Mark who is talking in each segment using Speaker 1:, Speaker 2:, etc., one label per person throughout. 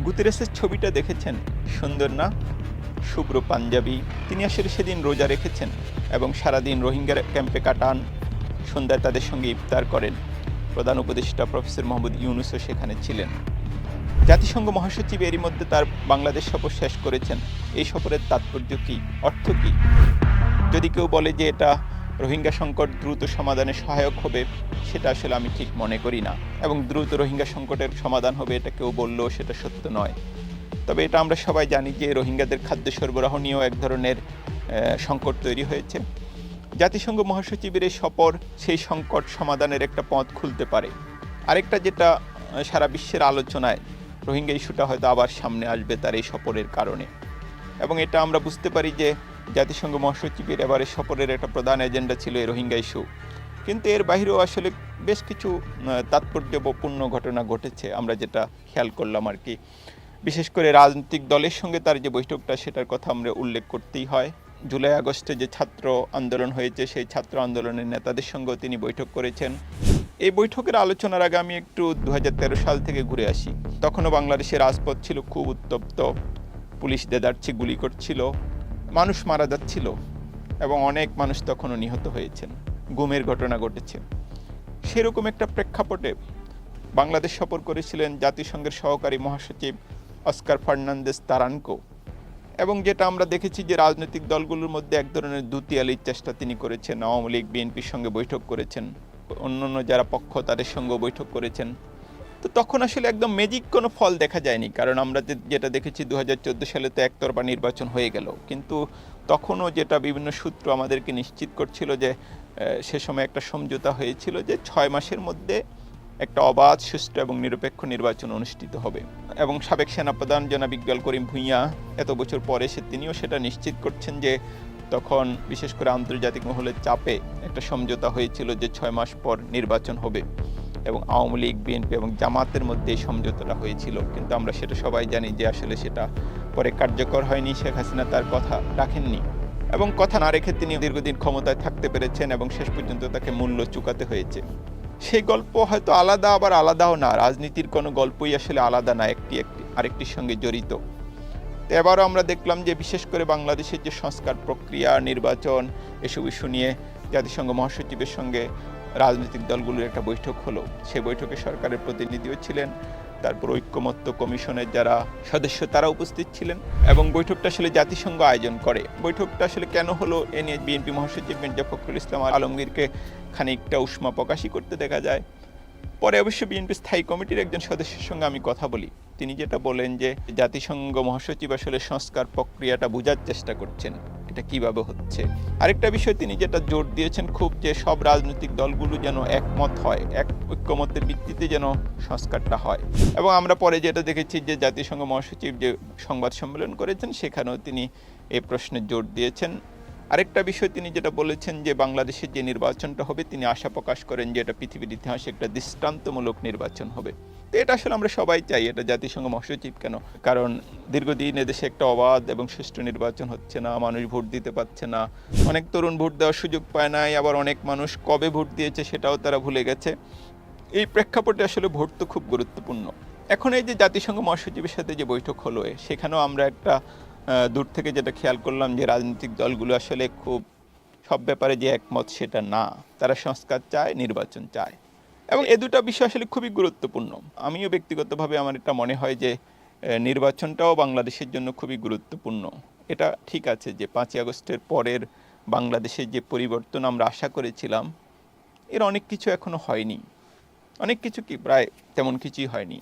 Speaker 1: গুতেরেসের ছবিটা দেখেছেন, সুন্দর না? শুভ্র পাঞ্জাবি। তিনি আসলে সেদিন রোজা রেখেছেন এবং সারাদিন রোহিঙ্গা ক্যাম্পে কাটান। সন্ধ্যায় তাদের সঙ্গে ইফতার করেন। প্রধান উপদেষ্টা প্রফেসর মোহাম্মদ ইউনূসও সেখানে ছিলেন। জাতিসংঘ মহাসচিব এরই মধ্যে তার বাংলাদেশ সফর শেষ করেছেন। এই সফরের তাৎপর্য কী, অর্থ কী? যদি কেউ বলে যে এটা রোহিঙ্গা সংকট দ্রুত সমাধানে সহায়ক হবে, সেটা আসলে আমি ঠিক মনে করি না। এবং দ্রুত রোহিঙ্গা সংকটের সমাধান হবে এটা কেউ বললেও সেটা সত্য নয়। তবে এটা আমরা সবাই জানি যে রোহিঙ্গাদের খাদ্য সরবরাহ নিয়েও এক ধরনের সংকট তৈরি হয়েছে। জাতিসংঘ মহাসচিবের এই সফর সেই সংকট সমাধানের একটা পথ খুলতে পারে। আরেকটা যেটা সারা বিশ্বের আলোচনায়, রোহিঙ্গা ইস্যুটা হয়তো আবার সামনে আসবে তার এই সফরের কারণে। এবং এটা আমরা বুঝতে পারি যে জাতিসংঘ মহাসচিবের এবারে সফরের একটা প্রধান এজেন্ডা ছিল এই রোহিঙ্গা ইস্যু। কিন্তু এর বাইরেও আসলে বেশ কিছু তাৎপর্যপূর্ণ ঘটনা ঘটেছে, আমরা যেটা খেয়াল করলাম আর কি। বিশেষ করে রাজনৈতিক দলের সঙ্গে তার যে বৈঠকটা, সেটার কথা আমরা উল্লেখ করতেই হয়। জুলাই আগস্টে যে ছাত্র আন্দোলন হয়েছে, সেই ছাত্র আন্দোলনের নেতাদের সঙ্গেও তিনি বৈঠক করেছেন। এই বৈঠকের আলোচনার আগে আমি একটু 2013 সাল থেকে ঘুরে আসি। তখনও বাংলাদেশের রাজপথ ছিল খুব উত্তপ্ত, পুলিশ দেদারছে গুলি করছিল, মানুষ মারা যাচ্ছিল এবং অনেক মানুষ তখনও নিহত হয়েছেন, গুমের ঘটনা ঘটেছে। সেরকম একটা প্রেক্ষাপটে বাংলাদেশ সফর করেছিলেন জাতিসংঘের সহকারী মহাসচিব অস্কার ফার্নান্দেজ তারানকো। এবং যেটা আমরা দেখেছি যে রাজনৈতিক দলগুলোর মধ্যে এক ধরনের দুতিয়ালির চেষ্টা তিনি করেছেন। আওয়ামী লীগ বিএনপির সঙ্গে বৈঠক করেছেন, অন্যান্য যারা পক্ষ তাদের সঙ্গেও বৈঠক করেছেন। তো তখন আসলে একদম ম্যাজিক কোনো ফল দেখা যায়নি, কারণ আমরা যেটা দেখেছি 2014 সালে তো একতরফা নির্বাচন হয়ে গেল। কিন্তু তখনও যেটা বিভিন্ন সূত্র আমাদেরকে নিশ্চিত করছিল যে সে সময় একটা সমঝোতা হয়েছিল যে 6 মাসের মধ্যে একটা অবাধ, সুষ্ঠু এবং নিরপেক্ষ নির্বাচন অনুষ্ঠিত হবে। এবং সাবেক সেনাপ্রধান জনাব ইকবাল করিম ভূঁইয়া এত বছর পরে তিনিও সেটা নিশ্চিত করছেন যে তখন বিশেষ করে আন্তর্জাতিক মহলের চাপে একটা সমঝোতা হয়েছিল যে 6 মাস পর নির্বাচন হবে। এবং আওয়ামী লীগ, বিএনপি এবং জামাতের মধ্যে এই সমঝোতাটা হয়েছিল। কিন্তু আমরা সেটা সবাই জানি যে আসলে সেটা পরে কার্যকর হয়নি। শেখ হাসিনা তার কথা রাখেননি এবং কথা না রেখে তিনি দীর্ঘদিন ক্ষমতায় থাকতে পেরেছেন এবং শেষ পর্যন্ত তাকে মূল্য চুকাতে হয়েছে। সেই গল্প হয়তো আলাদা, আবার আলাদাও না। রাজনীতির কোনো গল্পই আসলে আলাদা না, একটি আরেকটির সঙ্গে জড়িত। তো এবারও আমরা দেখলাম যে বিশেষ করে বাংলাদেশের যে সংস্কার প্রক্রিয়া, নির্বাচন, এসব ইস্যু নিয়ে জাতিসংঘ মহাসচিবের সঙ্গে রাজনৈতিক দলগুলোর একটা বৈঠক হলো। সেই বৈঠকে সরকারের প্রতিনিধিও ছিলেন, তারপর ঐক্যমত্য কমিশনের যারা সদস্য তারা উপস্থিত ছিলেন। এবং বৈঠকটা আসলে জাতিসংঘ আয়োজন করে। বৈঠকটা আসলে কেন হলো এ নিয়ে বিএনপি মহাসচিব মির্জা ফখরুল ইসলাম আলমগীরকে খানিকটা উষ্মা প্রকাশই করতে দেখা যায়। পরে অবশ্য বিএনপি স্থায়ী কমিটির একজন সদস্যের সঙ্গে আমি কথা বলি। তিনি যেটা বলেন যে জাতিসংঘ মহাসচিব আসলে সংস্কার প্রক্রিয়াটা বোঝার চেষ্টা করছেন, এটা কিভাবে হচ্ছে। আরেকটা বিষয় তিনি যেটা জোর দিয়েছেন খুব, যে সব রাজনৈতিক দলগুলো যেন একমত হয়, এক ঐক্যমতের ভিত্তিতে যেন সংস্কারটা হয়। এবং আমরা পরে যেটা দেখেছি যে জাতিসংঘ মহাসচিব যে সংবাদ সম্মেলন করেছেন, সেখানেও তিনি এই প্রশ্নে জোর দিয়েছেন। আরেকটা বিষয় তিনি যেটা বলেছেন যে বাংলাদেশের যে নির্বাচনটা হবে, তিনি আশা প্রকাশ করেন যে এটা পৃথিবীর ইতিহাসে একটা দৃষ্টান্তমূলক নির্বাচন হবে। তো এটা আসলে আমরা সবাই চাই, এটা জাতিসংঘ মহাসচিব কেন, কারণ দীর্ঘদিন এদেশে একটা অবাধ এবং সুষ্ঠু নির্বাচন হচ্ছে না, মানুষ ভোট দিতে পারছে না, অনেক তরুণ ভোট দেওয়ার সুযোগ পায় নাই, আবার অনেক মানুষ কবে ভোট দিয়েছে সেটাও তারা ভুলে গেছে। এই প্রেক্ষাপটে আসলে ভোট তো খুব গুরুত্বপূর্ণ। এখন এই যে জাতিসংঘ মহাসচিবের সাথে যে বৈঠক হলো, সেখানেও আমরা একটা দূর থেকে যেটা খেয়াল করলাম যে রাজনৈতিক দলগুলো আসলে খুব সব ব্যাপারে যে একমত সেটা না। তারা সংস্কার চায়, নির্বাচন চায়। এবং এ দুটো বিষয় আসলে খুবই গুরুত্বপূর্ণ। আমিও ব্যক্তিগতভাবে আমার এটা মনে হয় যে নির্বাচনটাও বাংলাদেশের জন্য খুবই গুরুত্বপূর্ণ। এটা ঠিক আছে যে 5ই আগস্টের পরের বাংলাদেশের যে পরিবর্তন আমরা আশা করেছিলাম, এর অনেক কিছু এখনো হয়নি। অনেক কিছু কি, প্রায় তেমন কিছুই হয়নি।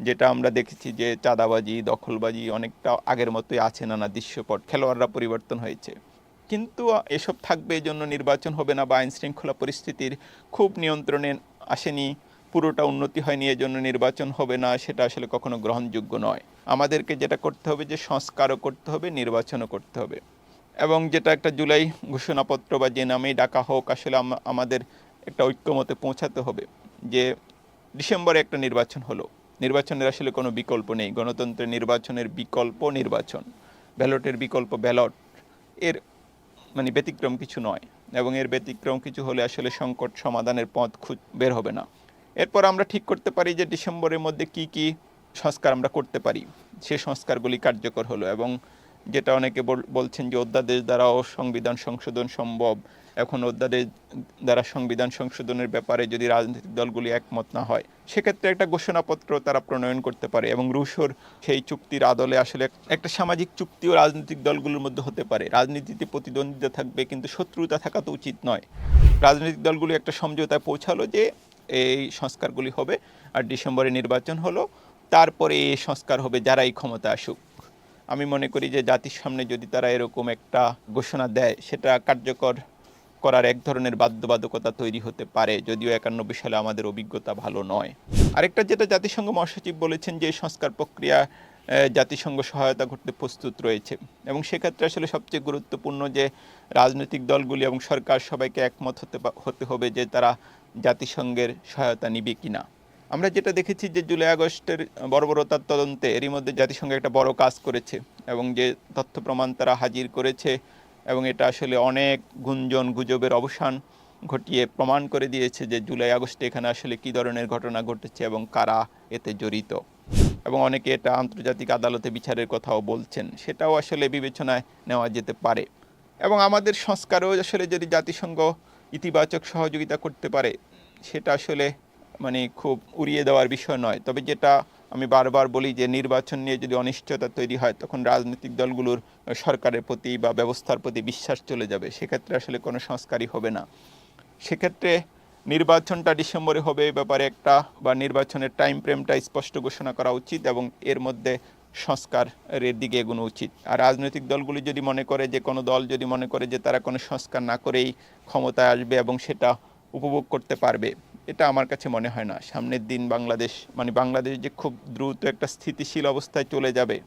Speaker 1: যেটা আমরা দেখেছি যে চাঁদাবাজি, দখলবাজি অনেকটা আগের মতোই আছে, নানা দৃশ্যপট, খেলোয়াড়রা পরিবর্তন হয়েছে। কিন্তু এসব থাকবে, এই জন্য নির্বাচন হবে না বা আইনশৃঙ্খলা পরিস্থিতির খুব নিয়ন্ত্রণে আসেনি, পুরোটা উন্নতি হয়নি, এজন্য নির্বাচন হবে না, সেটা আসলে কখনো গ্রহণযোগ্য নয়। আমাদেরকে যেটা করতে হবে যে সংস্কারও করতে হবে, নির্বাচনও করতে হবে। এবং যেটা একটা জুলাই ঘোষণাপত্র বা যে নামেই ডাকা হোক, আসলে আমাদের একটা ঐক্যমতে পৌঁছাতে হবে যে ডিসেম্বরে একটা নির্বাচন হলো, নির্বাচনের আসলে কোনো বিকল্প নেই। গণতন্ত্রের নির্বাচনের বিকল্প নির্বাচন, ব্যালটের বিকল্প ব্যালট, এর মানে ব্যতিক্রম কিছু নয়। এবং এর ব্যতিক্রম কিছু হলে আসলে সংকট সমাধানের পথ বের হবে না। এরপর আমরা ঠিক করতে পারি যে ডিসেম্বরের মধ্যে কি কি সংস্কার আমরা করতে পারি, সে সংস্কারগুলি কার্যকর হলো। এবং যেটা অনেকে বলছেন যে অধ্যাদেশ দ্বারাও সংবিধান সংশোধন সম্ভব, এখন অধ্যাদেশ দ্বারা সংবিধান সংশোধনের ব্যাপারে যদি রাজনৈতিক দলগুলি একমত না হয়, সেক্ষেত্রে একটা ঘোষণাপত্র তারা প্রণয়ন করতে পারে এবং রুশোর সেই চুক্তির আদলে আসলে একটা সামাজিক চুক্তিও রাজনৈতিক দলগুলোর মধ্যে হতে পারে। রাজনীতিতে প্রতিদ্বন্দ্বিতা থাকবে, কিন্তু শত্রুতা থাকা তো উচিত নয়। রাজনৈতিক দলগুলি একটা সমঝোতায় পৌঁছালো যে এই সংস্কারগুলি হবে, আর ডিসেম্বরে নির্বাচন হলো, তারপরে এই সংস্কার হবে যারাই ক্ষমতা আসুক। আমি মনে করি যে জাতির সামনে যদি তারা এরকম একটা ঘোষণা দেয়, সেটা কার্যকর করার এক ধরনের বাধ্যবাধকতা তৈরি হতে পারে, যদিও 91 সালে আমাদের অভিজ্ঞতা ভালো নয়। আরেকটা যেটা জাতিসংঘ মহাসচিব বলেছেন যে সংস্কার প্রক্রিয়া জাতিসংঘ সহায়তা করতে প্রস্তুত রয়েছে, এবং সেক্ষেত্রে আসলে সবচেয়ে গুরুত্বপূর্ণ যে রাজনৈতিক দলগুলি এবং সরকার সবাইকে একমত হতে হবে যে তারা জাতিসংঘের সহায়তা নিবে কিনা। আমরা যেটা দেখেছি যে জুলাই আগস্টের বর্বরতার তদন্তে এরই মধ্যে জাতিসংঘ একটা বড় কাজ করেছে, এবং যে তথ্য প্রমাণ তারা হাজির করেছে, এবং এটা আসলে অনেক গুঞ্জন গুজবের অবসান ঘটিয়ে প্রমাণ করে দিয়েছে যে জুলাই আগস্টে এখানে আসলে কী ধরনের ঘটনা ঘটেছে এবং কারা এতে জড়িত। এবং অনেকে এটা আন্তর্জাতিক আদালতে বিচারের কথাও বলছেন, সেটাও আসলে বিবেচনায় নেওয়া যেতে পারে। এবং আমাদের সংস্কারেও আসলে যদি জাতিসংঘ ইতিবাচক সহযোগিতা করতে পারে, সেটা আসলে খুব উড়িয়ে দেওয়ার বিষয় নয়। তবে যেটা আমি বারবার বলি যে নির্বাচন নিয়ে যদি অনিশ্চয়তা তৈরি হয়, তখন রাজনৈতিক দলগুলোর সরকারের প্রতি বা ব্যবস্থার প্রতি বিশ্বাস চলে যাবে, সেক্ষেত্রে আসলে কোনো সংস্কারই হবে না। সেক্ষেত্রে নির্বাচনটা ডিসেম্বরে হবে এই ব্যাপারে একটা বা নির্বাচনের টাইম ফ্রেমটা স্পষ্ট ঘোষণা করা উচিত, এবং এর মধ্যে সংস্কারের দিকে এগোনো উচিত। আর রাজনৈতিক দলগুলি যদি মনে করে যে কোনো দল যদি মনে করে যে তারা কোনো সংস্কার না করেই ক্ষমতায় আসবে এবং সেটা উপভোগ করতে পারবে, এটা আমার কাছে মনে হয় না। সামনের দিন বাংলাদেশ যে খুব দ্রুত একটা স্থিতিশীল অবস্থায় চলে যাবে,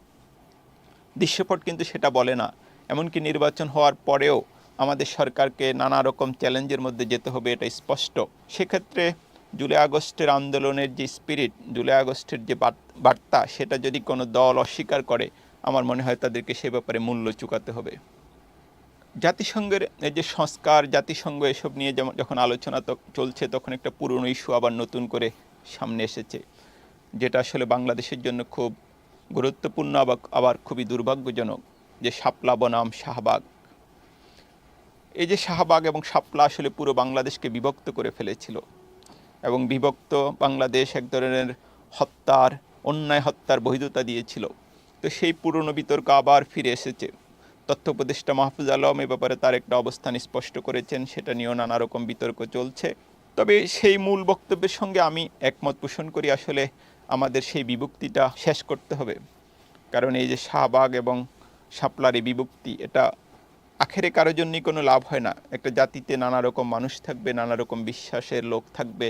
Speaker 1: দৃশ্যপট কিন্তু সেটা বলে না। এমনকি নির্বাচন হওয়ার পরেও আমাদের সরকারকে নানা রকম চ্যালেঞ্জের মধ্যে যেতে হবে, এটা স্পষ্ট। সেক্ষেত্রে জুলাই আগস্টের আন্দোলনের যে স্পিরিট, জুলাই আগস্টের যে বার্তা, সেটা যদি কোনো দল অস্বীকার করে, আমার মনে হয় তাদেরকে সে ব্যাপারে মূল্য চুকাতে হবে। জাতিসংঘের এই যে সংস্কার, জাতিসংঘ এসব নিয়ে যখন আলোচনা চলছে, তখন একটা পুরনো ইস্যু আবার নতুন করে সামনে এসেছে, যেটা আসলে বাংলাদেশের জন্য খুব গুরুত্বপূর্ণ আবার খুবই দুর্ভাগ্যজনক, যে শাপলা বনাম শাহবাগ। এই যে শাহবাগ এবং শাপলা আসলে পুরো বাংলাদেশকে বিভক্ত করে ফেলেছিল, এবং বিভক্ত বাংলাদেশ এক ধরনের অন্যায় হত্যার বৈধতা দিয়েছিল। তো সেই পুরনো বিতর্ক আবার ফিরে এসেছে। তথ্য উপদেষ্টা মাহফুজ আলম এ ব্যাপারে তার একটা অবস্থান স্পষ্ট করেছেন, সেটা নিয়েও নানা রকম বিতর্ক চলছে। তবে সেই মূল বক্তব্যের সঙ্গে আমি একমত পোষণ করি, আসলে আমাদের সেই বিভক্তিটা শেষ করতে হবে। কারণ এই যে শাহবাগ এবং শাপলার এই বিভক্তি, এটা আখেরে কারোর জন্যই কোনো লাভ হয় না। একটা জাতিতে নানা রকম মানুষ থাকবে, নানা রকম বিশ্বাসের লোক থাকবে,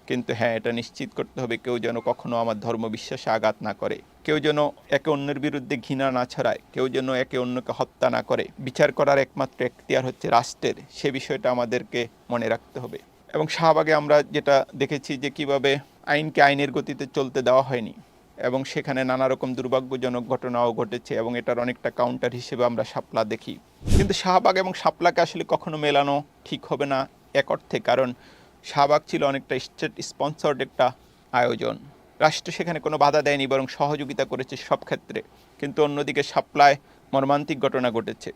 Speaker 1: কিন্তু হ্যাঁ, এটা নিশ্চিত করতে হবে কেউ যেন কখনো আমার ধর্মবিশ্বাসে আঘাত না করে, কেউ যেন একে অন্যের বিরুদ্ধে ঘৃণা না ছড়ায়, কেউ যেন একে অন্যকে হত্যা না করে। বিচার করার একমাত্র এখতিয়ার হচ্ছে রাষ্ট্রের, সে বিষয়টা আমাদেরকে মনে রাখতে হবে। এবং শাহবাগে আমরা যেটা দেখেছি যে কিভাবে আইনকে আইনের গতিতে চলতে দেওয়া হয়নি, এবং সেখানে নানা রকম দুর্ভাগ্যজনক ঘটনাও ঘটেছে, এবং এটার অনেকটা কাউন্টার হিসেবে আমরা শাপলা দেখি। কিন্তু শাহবাগ এবং শাপলাকে আসলে কখনো মেলানো ঠিক হবে না এক অর্থে, কারণ শাহবাগ ছিল অনেকটা স্টেট স্পন্সর্ড একটা আয়োজন, রাষ্ট্র সেখানে কোনো বাধা দেয়নি, বরং সহযোগিতা করেছে সব ক্ষেত্রে। কিন্তু অন্যদিকে শাপলায় মর্মান্তিক ঘটনা ঘটেছে।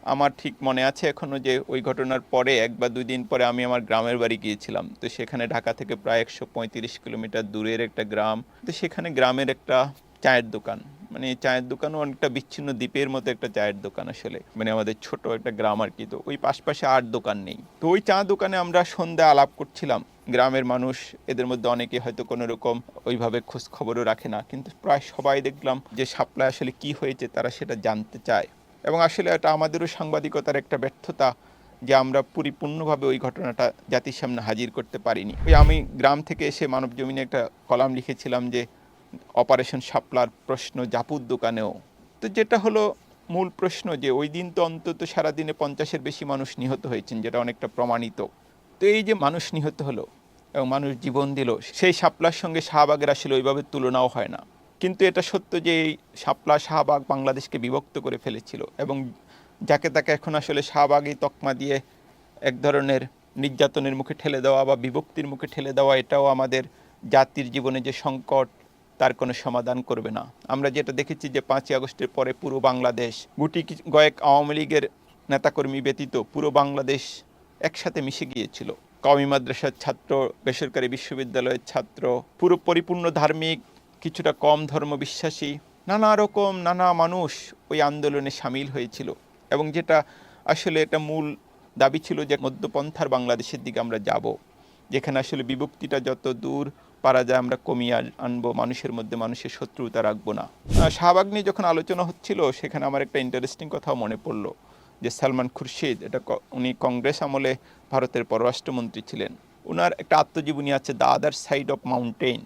Speaker 1: আমার ঠিক মনে আছে এখনও যে ওই ঘটনার পরে 1 বা 2 দিন পরে আমি আমার গ্রামের বাড়ি গিয়েছিলাম। তো সেখানে ঢাকা থেকে প্রায় 135 কিলোমিটার দূরের একটা গ্রাম। তো সেখানে গ্রামের একটা চায়ের দোকান, চায়ের দোকানও অনেকটা বিচ্ছিন্ন দ্বীপের মতো একটা চায়ের দোকান আসলে, আমাদের ছোট একটা গ্রাম আর কি। তো ওই পাশে আর দোকান নেই। তো ওই চা দোকানে আমরা সন্ধ্যা আলাপ করছিলাম। গ্রামের মানুষ, এদের মধ্যে অনেকে হয়তো কোনো রকম ওইভাবে খোঁজ খবরও রাখে না, কিন্তু প্রায় সবাই দেখলাম যে শাপলায় আসলে কি হয়েছে তারা সেটা জানতে চায়। এবং আসলে এটা আমাদেরও সাংবাদিকতার একটা ব্যর্থতা যে আমরা পরিপূর্ণভাবে ওই ঘটনাটা জাতির সামনে হাজির করতে পারিনি। আমি গ্রাম থেকে এসে মানবজমিনে একটা কলাম লিখেছিলাম যে অপারেশন শাপলার প্রশ্ন জাপুর দোকানেও। তো যেটা হলো মূল প্রশ্ন, যে ওই দিন তো অন্তত সারাদিনে 50-এর বেশি মানুষ নিহত হয়েছেন, যেটা অনেকটা প্রমাণিত। তো এই যে মানুষ নিহত হলো এবং মানুষ জীবন দিল, সেই শাপলার সঙ্গে শাহবাগের আসলে ওইভাবে তুলনাও হয় না। কিন্তু এটা সত্য যে এই শাপলা শাহবাগ বাংলাদেশকে বিভক্ত করে ফেলেছিল, এবং যাকে তাকে এখন আসলে শাহবাগই তকমা দিয়ে এক ধরনের নির্যাতনের মুখে ঠেলে দেওয়া বা বিভক্তির মুখে ঠেলে দেওয়া, এটাও আমাদের জাতির জীবনে যে সংকট তার কোনো সমাধান করবে না। আমরা যেটা দেখেছি যে 5ই আগস্টের পরে পুরো বাংলাদেশ গুটি কয়েক আওয়ামী লীগের নেতাকর্মী ব্যতীত পুরো বাংলাদেশ একসাথে মিশে গিয়েছিল। কওমি মাদ্রাসার ছাত্র, বেসরকারি বিশ্ববিদ্যালয়ের ছাত্র, পুরো পরিপূর্ণ ধার্মিক, কিছুটা কম ধর্মবিশ্বাসী, নানা মানুষ ওই আন্দোলনে সামিল হয়েছিল। এবং যেটা আসলে এটা মূল দাবি ছিল যে মধ্যপন্থার বাংলাদেশের দিকে আমরা যাব, যেখানে আসলে বিভক্তিটা যত দূর পারা যায় আমরা কমিয়ে আনবো, মানুষের মধ্যে মানুষের শত্রুতা রাখবো না। শাহবাগ নিয়ে যখন আলোচনা হচ্ছিল সেখানে আমার একটা ইন্টারেস্টিং কথাও মনে পড়লো যে সালমান খুরশিদ, উনি কংগ্রেস আমলে ভারতের পররাষ্ট্রমন্ত্রী ছিলেন। ওনার একটা আত্মজীবনী আছে the other side of mountain.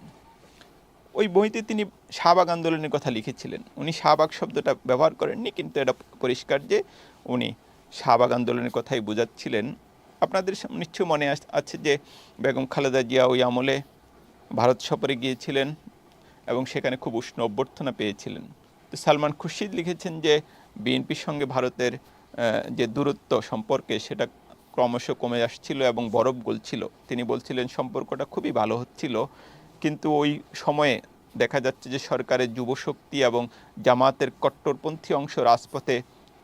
Speaker 1: ওই বইতে তিনি শাহবাগ আন্দোলনের কথা লিখেছিলেন। উনি শাহবাগ শব্দটা ব্যবহার করেননি, কিন্তু এটা পরিষ্কার যে উনি শাহবাগ আন্দোলনের কথাই বোঝাচ্ছিলেন। আপনাদের নিশ্চয় মনে আছে যে বেগম খালেদা জিয়া ওই আমলে ভারত সফরে গিয়েছিলেন এবং সেখানে খুব উষ্ণ অভ্যর্থনা পেয়েছিলেন। তো সালমান খুরশিদ লিখেছেন যে বিএনপির সঙ্গে ভারতের যে দূরত্ব সম্পর্কে সেটা ক্রমশ কমে আসছিল এবং বরফ গলছিল। তিনি বলছিলেন সম্পর্কটা খুবই ভালো হচ্ছিল, কিন্তু ওই সময়ে দেখা যাচ্ছে যে সরকারের যুবশক্তি এবং জামাতের কট্টরপন্থী অংশ রাজপথে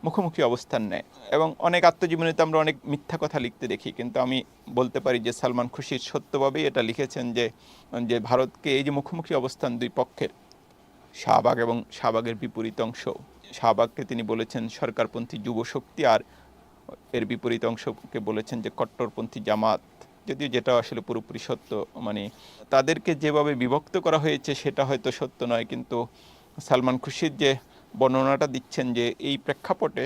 Speaker 1: মুখোমুখি অবস্থান নেয়। এবং অনেক আত্মজীবনীতে আমরা অনেক মিথ্যা কথা লিখতে দেখি, কিন্তু আমি বলতে পারি যে সালমান খুরশিদ সত্যভাবেই এটা লিখেছেন যে ভারতকে এই যে মুখোমুখি অবস্থান দুই পক্ষের, শাহবাগ এবং শাহবাগের বিপরীত অংশ, শাহবাগকে তিনি বলেছেন সরকারপন্থী যুবশক্তি, আর এর বিপরীত অংশকে বলেছেন যে কট্টরপন্থী জামাত। যদিও যেটা আসলে পুরোপুরি সত্য, মানে তাদেরকে যেভাবে বিভক্ত করা হয়েছে সেটা হয়তো সত্য নয়, কিন্তু সালমান খুরশিদ যে বর্ণনাটা দিচ্ছেন যে এই প্রেক্ষাপটে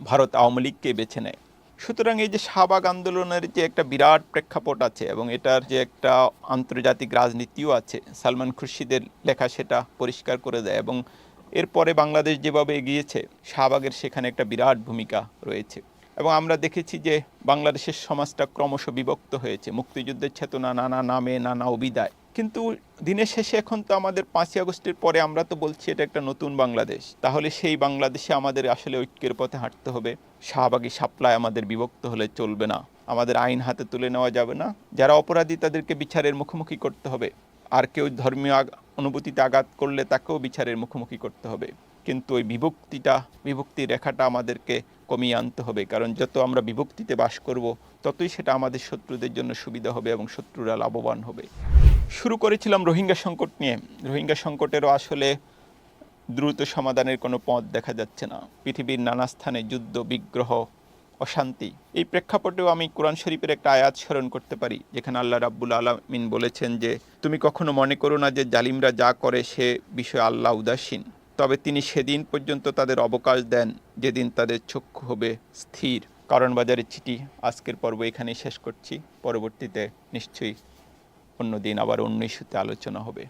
Speaker 1: ভারত আওয়ামী লীগকে বেছে নেয়। সুতরাং এই যে শাহবাগ আন্দোলনের যে একটা বিরাট প্রেক্ষাপট আছে এবং এটার যে একটা আন্তর্জাতিক রাজনীতিও আছে, সালমান খুরশিদের লেখা সেটা পরিষ্কার করে দেয়। এবং এরপরে বাংলাদেশ যেভাবে এগিয়েছে, শাহবাগের সেখানে একটা বিরাট ভূমিকা রয়েছে। এবং আমরা দেখেছি যে বাংলাদেশের সমাজটা ক্রমশ বিভক্ত হয়েছে, মুক্তিযুদ্ধের চেতনা নানা নামে নানা অভিধায়। কিন্তু দিনের শেষে এখন তো আমাদের 5ই আগস্টের পরে আমরা তো বলছি এটা একটা নতুন বাংলাদেশ। তাহলে সেই বাংলাদেশে আমাদের আসলে ঐক্যের পথে হাঁটতে হবে। শাহবাগী শাপলায় আমাদের বিভক্ত হলে চলবে না, আমাদের আইন হাতে তুলে নেওয়া যাবে না। যারা অপরাধী তাদেরকে বিচারের মুখোমুখি করতে হবে, আর কেউ ধর্মীয় অনুভূতিতে আঘাত করলে তাকেও বিচারের মুখোমুখি করতে হবে। কিন্তু ওই বিভক্তির রেখাটা আমাদেরকে কমিয়ে আনতে হবে, কারণ যত আমরা বিভক্তিতে বাস করব ততই সেটা আমাদের শত্রুদের জন্য সুবিধা হবে এবং শত্রুরা লাভবান হবে। শুরু করেছিলাম রোহিঙ্গা সংকট নিয়ে। রোহিঙ্গা সংকটেরও আসলে দ্রুত সমাধানের কোনো পথ দেখা যাচ্ছে না। পৃথিবীর নানা স্থানে যুদ্ধ, বিগ্রহ, অশান্তি। এই প্রেক্ষাপটেও আমি কোরআন শরীফের একটা আয়াত স্মরণ করতে পারি, যেখানে আল্লাহ রাব্বুল আলামিন বলেছেন যে তুমি কখনো মনে করো না যে জালিমরা যা করে সে বিষয়ে আল্লাহ উদাসীন, তবে তিনি সেদিন পর্যন্ত তাদের অবকাশ দেন যেদিন তাদের চক্ষু হবে স্থির। কারণ বাজারের চিঠি আজকের পর্ব এখানেই শেষ করছি। পরবর্তীতে নিশ্চয়ই অন্য দিন আবার অন্য ইস্যুতে আলোচনা হবে।